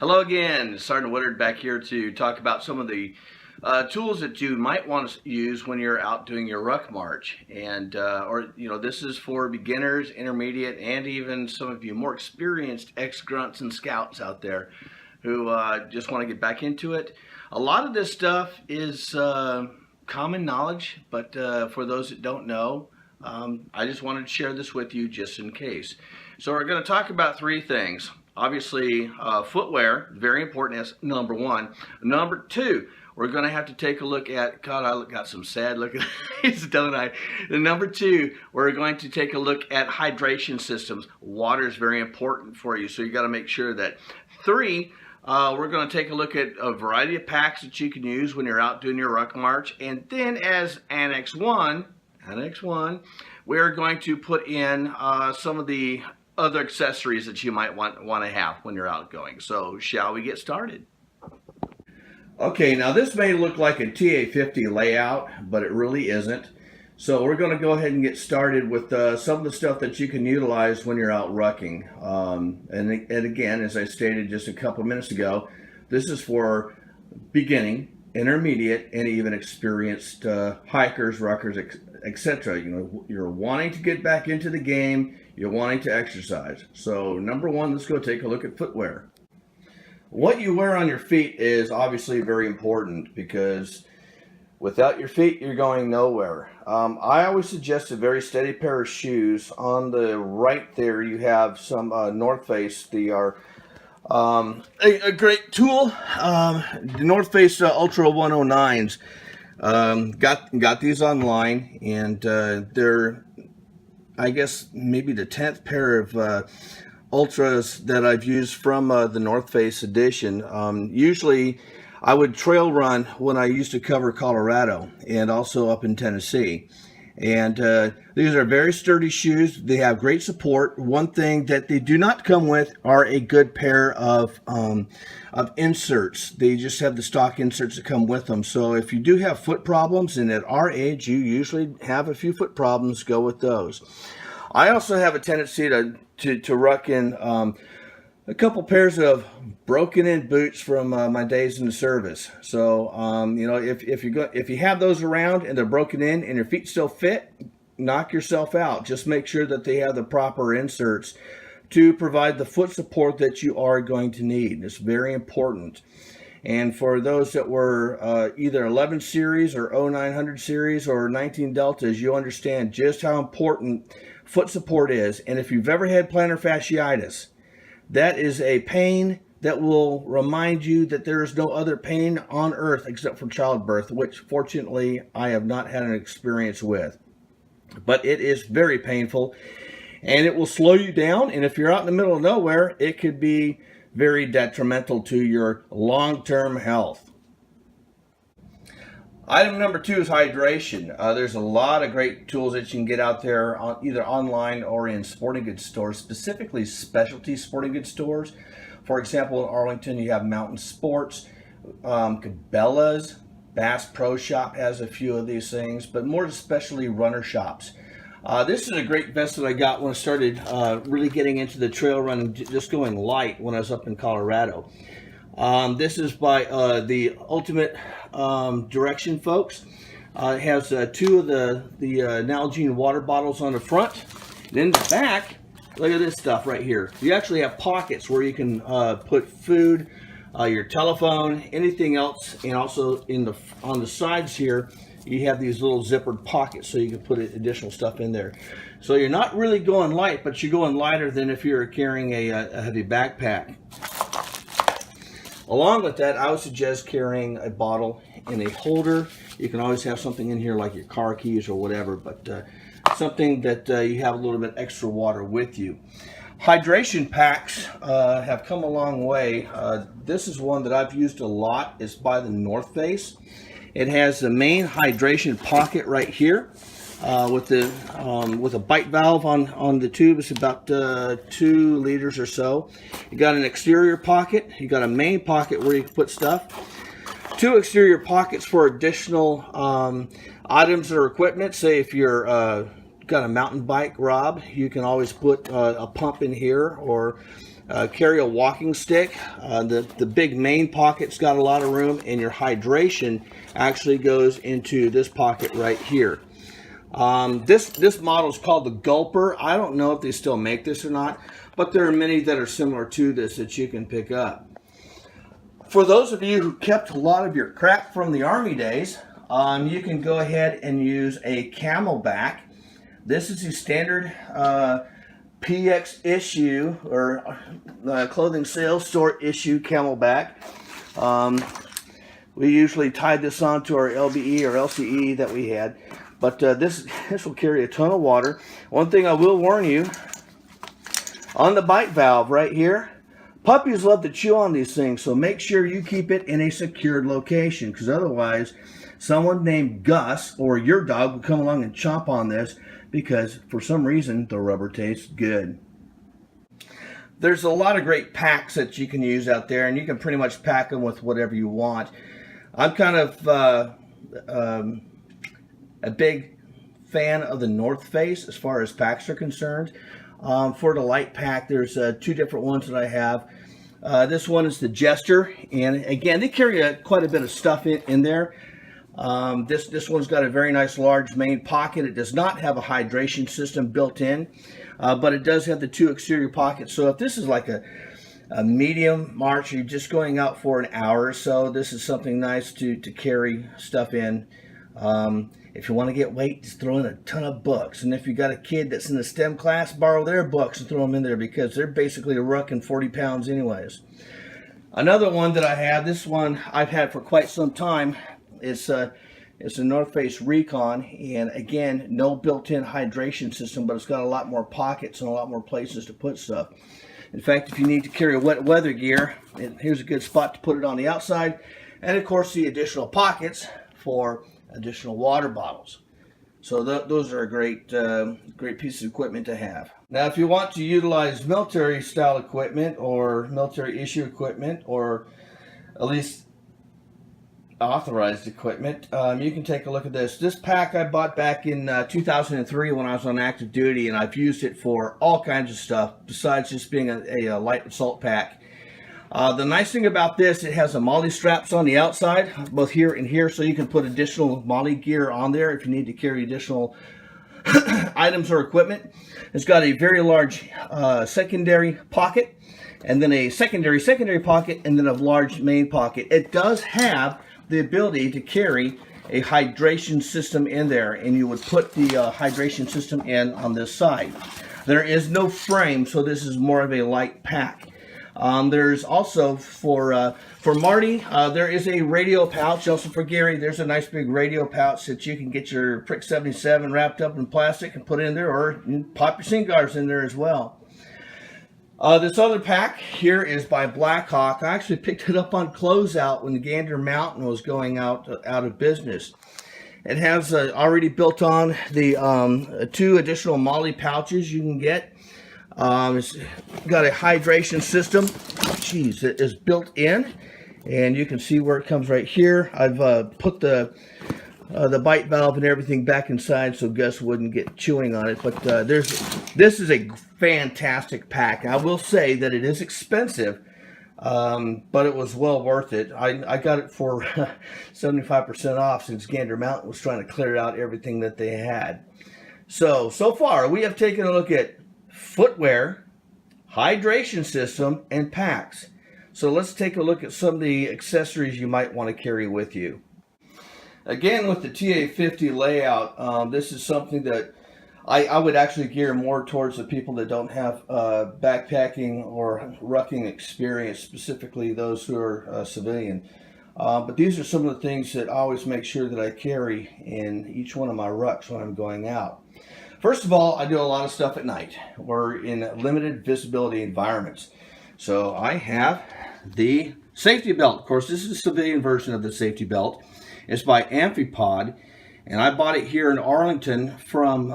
Hello again, Sergeant Woodard back here to talk about some of the tools that you might want to use when you're out doing your ruck march. This is for beginners, intermediate, and even some of you more experienced ex-grunts and scouts out there who just want to get back into it. A lot of this stuff is common knowledge, but for those that don't know, I just wanted to share this with you just in case. So we're going to talk about three things. Obviously, footwear, very important, as number one. Number two, we're going to have to take a look at, God, I got some sad looking eyes, don't I? And number two, we're going to take a look at hydration systems. Water is very important for you, so you got to make sure that. Three, we're going to take a look at a variety of packs that you can use when you're out doing your ruck march. And then as Annex 1, we're going to put in some of the other accessories that you might want to have when you're out going. So shall we get started? Okay, now this may look like a TA50 layout, but it really isn't. So we're going to go ahead and get started with some of the stuff that you can utilize when you're out rucking. And again, as I stated just a couple minutes ago, this is for beginning, intermediate, and even experienced hikers, ruckers, etc. You know, you're wanting to get back into the game, you're wanting to exercise. So number one, let's go take a look at footwear. What you wear on your feet is obviously very important because without your feet, you're going nowhere. I always suggest a very steady pair of shoes. On the right there, you have some North Face. They are a great tool. The North Face Ultra 109s. Got these online, and they're, I guess, maybe the 10th pair of Ultras that I've used from the North Face edition. Usually I would trail run when I used to cover Colorado and also up in Tennessee. And these are very sturdy shoes. They have great support. One thing that they do not come with are a good pair of inserts. They just have the stock inserts that come with them. So if you do have foot problems, and at our age you usually have a few foot problems, go with those. I also have a tendency to ruck in a couple pairs of broken in boots from my days in the service. So if you have those around and they're broken in and your feet still fit, knock yourself out. Just make sure that they have the proper inserts to provide the foot support that you are going to need. It's very important. And for those that were either 11 series or 0900 series or 19 deltas, you understand just how important foot support is. And if you've ever had plantar fasciitis, that is a pain that will remind you that there is no other pain on earth except for childbirth, which fortunately I have not had an experience with. But it is very painful and it will slow you down. And if you're out in the middle of nowhere, it could be very detrimental to your long-term health. Item number two is hydration. There's a lot of great tools that you can get out there, either online or in sporting goods stores, specifically specialty sporting goods stores. For example, in Arlington, you have Mountain Sports, Cabela's, Bass Pro Shop has a few of these things, but more especially runner shops. This is a great vest that I got when I started really getting into the trail running, just going light when I was up in Colorado. This is by the Ultimate Direction folks. It has two of the Nalgene water bottles on the front. And in the back, look at this stuff right here. You actually have pockets where you can put food, your telephone, anything else, and also on the sides here, you have these little zippered pockets so you can put additional stuff in there. So you're not really going light, but you're going lighter than if you're carrying a heavy backpack. Along with that, I would suggest carrying a bottle in a holder. You can always have something in here like your car keys or whatever, but something that you have a little bit extra water with you. Hydration packs have come a long way. This is one that I've used a lot. It's by the North Face. It has the main hydration pocket right here with a bite valve on the tube. It's about 2 liters or so. You got an exterior pocket. You got a main pocket where you can put stuff. 2 exterior pockets for additional items or equipment. Say if you're got a mountain bike, Rob, you can always put a pump in here, or carry a walking stick. The big main pocket's got a lot of room, and your hydration actually goes into this pocket right here. This model is called the Gulper. I don't know if they still make this or not, but there are many that are similar to this that you can pick up. For those of you who kept a lot of your crap from the Army days, you can go ahead and use a Camelback. This is the standard PX issue, or clothing sales store issue Camelback. We usually tied this onto our LBE or LCE that we had, but this will carry a ton of water. One thing I will warn you, on the bite valve right here, puppies love to chew on these things, so make sure you keep it in a secured location, because otherwise someone named Gus or your dog will come along and chomp on this, because for some reason the rubber tastes good. There's a lot of great packs that you can use out there, and you can pretty much pack them with whatever you want. I'm kind of a big fan of the North Face as far as packs are concerned. For the light pack, there's two different ones that I have. This one is the Jester, and again, they carry quite a bit of stuff in there. This one's got a very nice large main pocket. It does not have a hydration system built in, but it does have the two exterior pockets. So if this is like a medium march, you're just going out for an hour or so, this is something nice to carry stuff in. If you want to get weight, just throw in a ton of books. And if you got a kid that's in the STEM class, borrow their books and throw them in there, because they're basically rucking 40 pounds anyways. Another one that I have, this one I've had for quite some time, it's a North Face Recon, and again, no built-in hydration system, but it's got a lot more pockets and a lot more places to put stuff. In fact, if you need to carry a wet weather gear, here's a good spot to put it on the outside, and of course the additional pockets for additional water bottles. So those are a great piece of equipment to have. Now, if you want to utilize military style equipment or military issue equipment, or at least authorized equipment, you can take a look at this. This pack I bought back in 2003 when I was on active duty, and I've used it for all kinds of stuff besides just being a light assault pack. The nice thing about this, it has a MOLLE straps on the outside, both here and here, so you can put additional MOLLE gear on there if you need to carry additional items or equipment. It's got a very large secondary pocket, and then a secondary pocket, and then a large main pocket. It does have the ability to carry a hydration system in there, and you would put the hydration system in on this side. There is no frame, so this is more of a light pack. There's also for Marty, there is a radio pouch. Also for Gary, there's a nice big radio pouch that you can get your Prick 77 wrapped up in plastic and put in there, or you can pop your cigars in there as well. This other pack here is by Blackhawk. I actually picked it up on closeout when the Gander Mountain was going out of business. It has already built on the two additional MOLLE pouches you can get. It's got a hydration system. Geez, it is built in, and you can see where it comes right here. I've put the bite valve and everything back inside so Gus wouldn't get chewing on it. But this is a fantastic pack. I will say that it is expensive, but it was well worth it. I got it for 75% off since Gander Mountain was trying to clear out everything that they had. So far we have taken a look at footwear, hydration system, and packs. So let's take a look at some of the accessories you might want to carry with you. Again, with the TA50 layout, this is something that I would actually gear more towards the people that don't have backpacking or rucking experience, specifically those who are civilian. But these are some of the things that I always make sure that I carry in each one of my rucks when I'm going out. First of all, I do a lot of stuff at night. We're in limited visibility environments. So I have the safety belt. Of course, this is a civilian version of the safety belt. It's by Amphipod, and I bought it here in Arlington from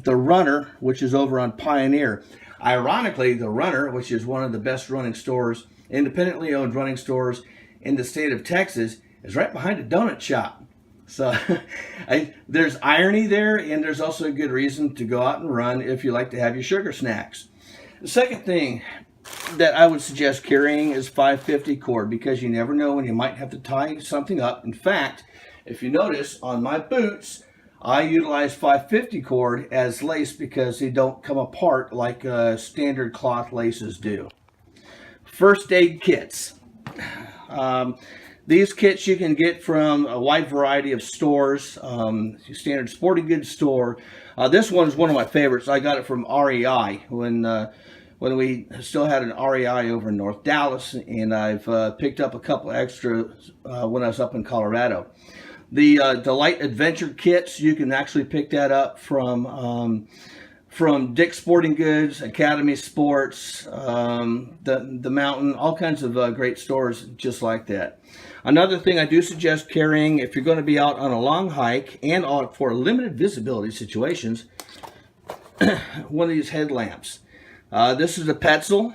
the Runner, which is over on Pioneer. Ironically, the Runner, which is one of the best running stores, independently owned running stores in the state of Texas, is right behind a donut shop. So there's irony there, and there's also a good reason to go out and run if you like to have your sugar snacks. The second thing that I would suggest carrying is 550 cord, because you never know when you might have to tie something up. In fact, if you notice on my boots, I utilize 550 cord as lace because they don't come apart like standard cloth laces do. First aid kits. These kits you can get from a wide variety of stores, standard sporting goods store. This one is one of my favorites. I got it from REI when we still had an REI over in North Dallas, and I've picked up a couple extra when I was up in Colorado. The light adventure kits, you can actually pick that up from Dick's Sporting Goods, Academy Sports, the Mountain, all kinds of great stores just like that. Another thing I do suggest carrying if you're going to be out on a long hike and for limited visibility situations, one of these headlamps. This is a Petzl.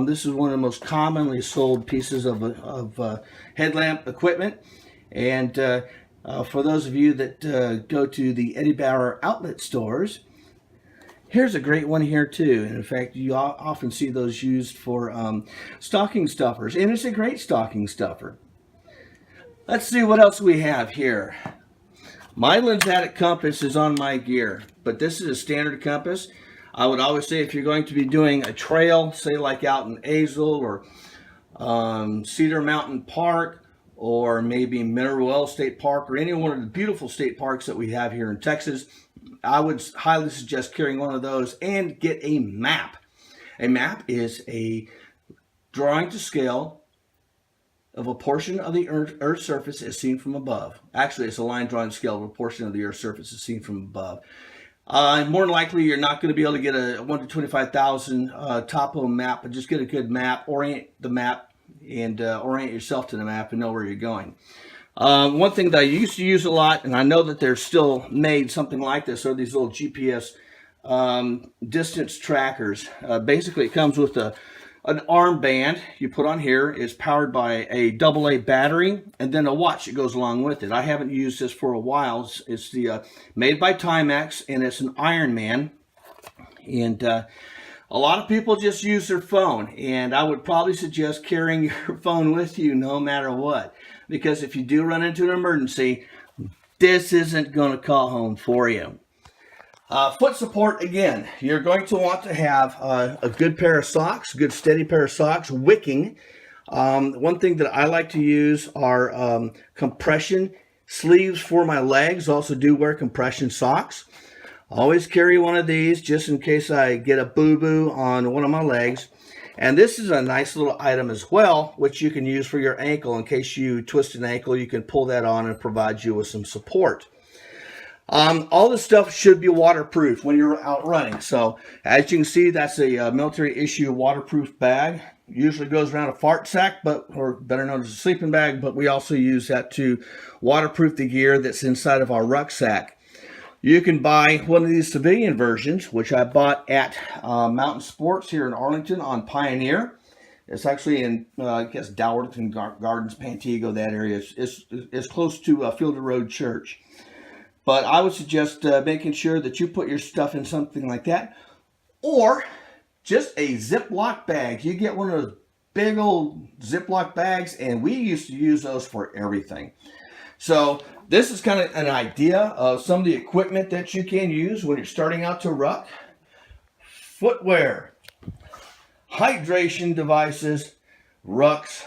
This is one of the most commonly sold pieces of headlamp equipment. And for those of you that go to the Eddie Bauer outlet stores, here's a great one here too. And in fact, you often see those used for stocking stuffers. And it's a great stocking stuffer. Let's see what else we have here. My lensatic compass is on my gear, but this is a standard compass. I would always say if you're going to be doing a trail, say like out in Azle or Cedar Mountain Park, or maybe Mineral Well State Park, or any one of the beautiful state parks that we have here in Texas, I would highly suggest carrying one of those and get a map. A map is a drawing to scale of a portion of the Earth's surface as seen from above. Actually, it's a line drawing to scale of a portion of the Earth's surface as seen from above. More than likely, you're not going to be able to get a 1 to 25,000 topo map, but just get a good map, orient the map, and orient yourself to the map and know where you're going. One thing that I used to use a lot, and I know that they're still made something like this, are these little GPS distance trackers. Basically, it comes with an armband you put on here. It's powered by a AA battery and then a watch that goes along with it. I haven't used this for a while. It's the made by Timex, and it's an Ironman. And a lot of people just use their phone, and I would probably suggest carrying your phone with you no matter what, because if you do run into an emergency, this isn't going to call home for you. Foot support, again, you're going to want to have a good pair of socks, good steady pair of socks, wicking. One thing that I like to use are compression sleeves for my legs. Also do wear compression socks. Always carry one of these just in case I get a boo-boo on one of my legs. And this is a nice little item as well, which you can use for your ankle. In case you twist an ankle, you can pull that on and provide you with some support. All this stuff should be waterproof when you're out running. So as you can see, that's a military issue waterproof bag. Usually goes around a fart sack, or better known as a sleeping bag, but we also use that to waterproof the gear that's inside of our rucksack. You can buy one of these civilian versions, which I bought at Mountain Sports here in Arlington on Pioneer. It's actually in, I guess, Dowerton Gardens, Pantego, that area. It's close to Fielder Road Church. But I would suggest making sure that you put your stuff in something like that. Or just a Ziploc bag. You get one of those big old Ziploc bags, and we used to use those for everything. So this is kind of an idea of some of the equipment that you can use when you're starting out to ruck. Footwear, hydration devices, rucks,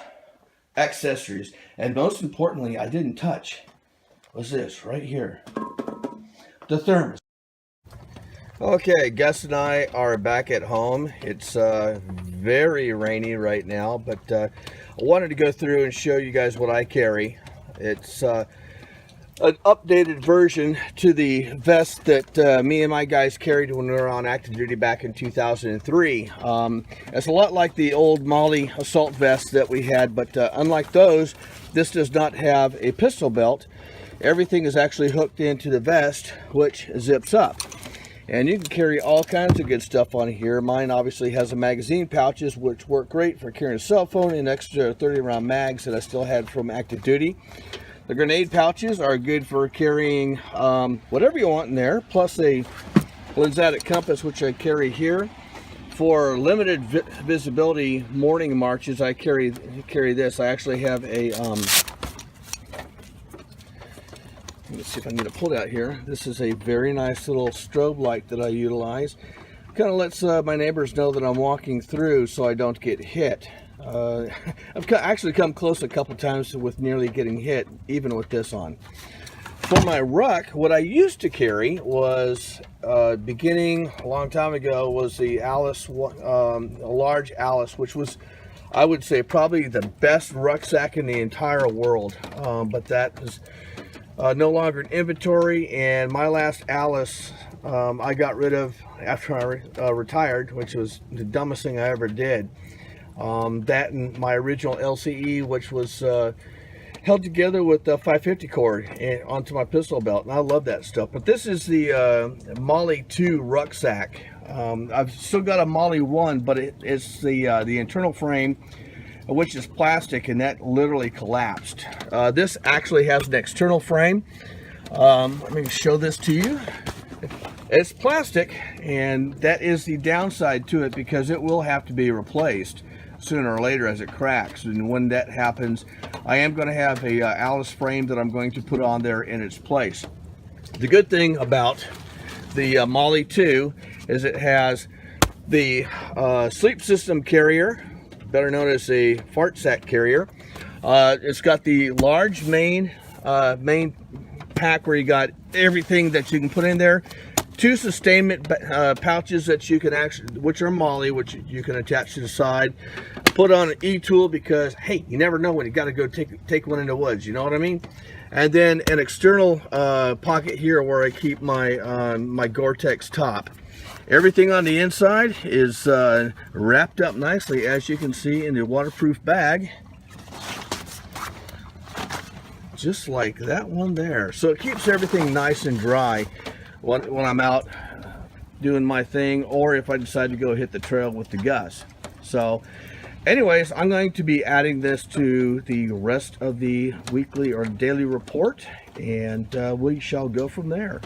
accessories, and most importantly, I didn't touch, was this right here, the thermos. Okay, Gus and I are back at home. It's very rainy right now, but I wanted to go through and show you guys what I carry. It's an updated version to the vest that me and my guys carried when we were on active duty back in 2003. It's a lot like the old Molly assault vest that we had, but unlike those, this does not have a pistol belt. Everything is actually hooked into the vest, which zips up. And you can carry all kinds of good stuff on here. Mine obviously has the magazine pouches, which work great for carrying a cell phone and extra 30-round mags that I still had from active duty. The grenade pouches are good for carrying whatever you want in there, plus a lensatic compass, which I carry here. For limited visibility morning marches, I carry this. I actually have a let me see if I can get it pulled out here. This is a very nice little strobe light that I utilize. Kind of lets my neighbors know that I'm walking through so I don't get hit. I've actually come close a couple times with nearly getting hit, even with this on. For my ruck, what I used to carry was, beginning a long time ago, was the Alice, a large Alice, which was, I would say, probably the best rucksack in the entire world. But that is no longer in inventory, and my last Alice I got rid of after I retired, which was the dumbest thing I ever did. That and my original LCE, which was held together with the 550 cord onto my pistol belt, and I love that stuff. But this is the Molly 2 rucksack. I've still got a Molly 1, but it's the internal frame, which is plastic, and that literally collapsed. This actually has an external frame. Let me show this to you. It's plastic, and that is the downside to it, because it will have to be replaced sooner or later as it cracks. And when that happens, I am going to have a Alice frame that I'm going to put on there in its place. The good thing about the Molly 2 is it has the sleep system carrier, better known as a fart sack carrier. It's got the large main pack where you got everything that you can put in there. 2 sustainment pouches that you can actually, which are Molly, which you can attach to the side. Put on an e-tool, because hey, you never know when you got to go take one in the woods. You know what I mean? And then an external pocket here where I keep my my Gore-Tex top. Everything on the inside is wrapped up nicely, as you can see, in the waterproof bag, just like that one there. So it keeps everything nice and dry when I'm out doing my thing, or if I decide to go hit the trail with the Gus. So anyways, I'm going to be adding this to the rest of the weekly or daily report, and we shall go from there.